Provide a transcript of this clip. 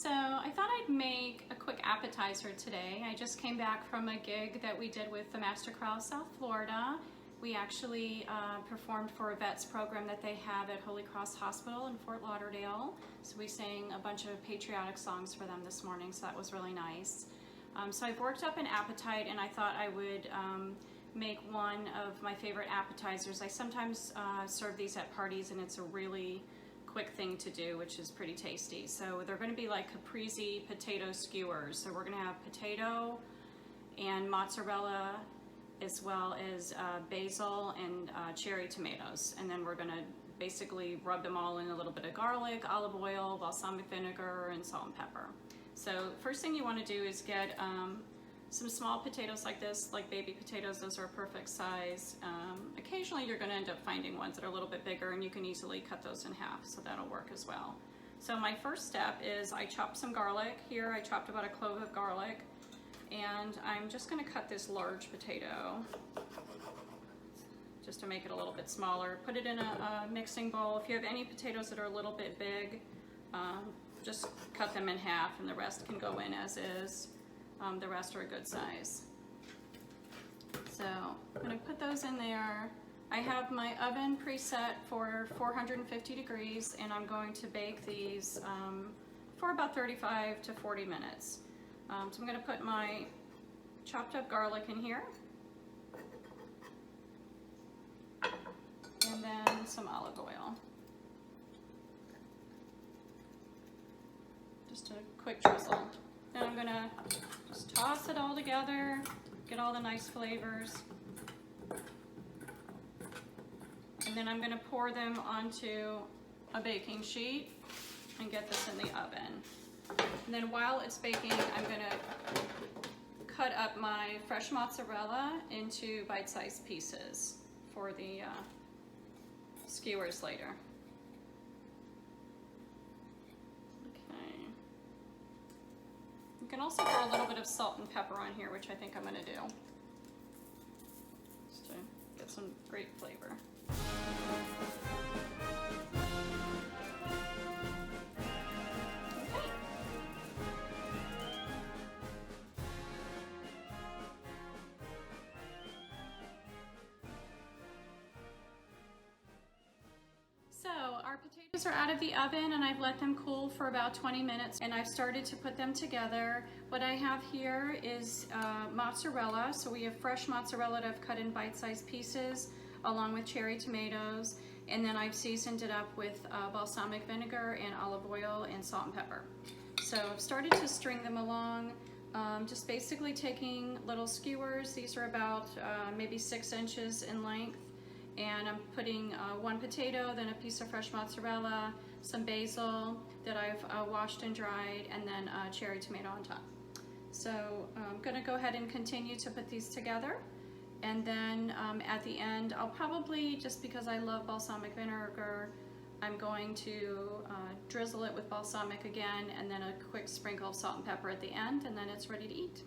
So I thought I'd make a quick appetizer today. I just came back from a gig that we did with the Master Chorale of South Florida. We actually performed for a VETS program that they have at Holy Cross Hospital in Fort Lauderdale. So we sang a bunch of patriotic songs for them this morning, so that was really nice. So I've worked up an appetite, and I thought I would make one of my favorite appetizers. I sometimes serve these at parties, and it's a really quick thing to do, which is pretty tasty. So they're going to be like Caprese Potato Skewers. So we're going to have potato and mozzarella, as well as basil and cherry tomatoes. And then we're going to basically rub them all in a little bit of garlic, olive oil, balsamic vinegar, and salt and pepper. So first thing you want to do is get some small potatoes like this, like baby potatoes. Those are a perfect size. Occasionally you're going to end up finding ones that are a little bit bigger, and you can easily cut those in half, so that'll work as well. So my first step is I chopped some garlic. Here I chopped about a clove of garlic, and I'm just going to cut this large potato just to make it a little bit smaller. Put it in a mixing bowl. If you have any potatoes that are a little bit big, just cut them in half, and the rest can go in as is. The rest are a good size. So I'm going to put those in there. I have my oven preset for 450 degrees, and I'm going to bake these for about 35 to 40 minutes. So I'm going to put my chopped up garlic in here, and then some olive oil. Just a quick drizzle. Then I'm going to just toss it all together, get all the nice flavors. And then I'm going to pour them onto a baking sheet and get this in the oven. And then while it's baking, I'm going to cut up my fresh mozzarella into bite-sized pieces for the skewers later. You can also throw a little bit of salt and pepper on here, which I think I'm going to do, just to get some great flavor. Okay. So our potatoes are out of the oven, and I've let them cool for about 20 minutes, and I've started to put them together. What I have here is mozzarella. So we have fresh mozzarella that I've cut in bite-sized pieces, along with cherry tomatoes, and then I've seasoned it up with balsamic vinegar and olive oil and salt and pepper. So I've started to string them along, just basically taking little skewers. These are about maybe 6 inches in length. And I'm putting one potato, then a piece of fresh mozzarella, some basil that I've washed and dried, and then a cherry tomato on top. So I'm going to go ahead and continue to put these together. And then at the end, I'll probably, just because I love balsamic vinegar, I'm going to drizzle it with balsamic again, and then a quick sprinkle of salt and pepper at the end, and then it's ready to eat.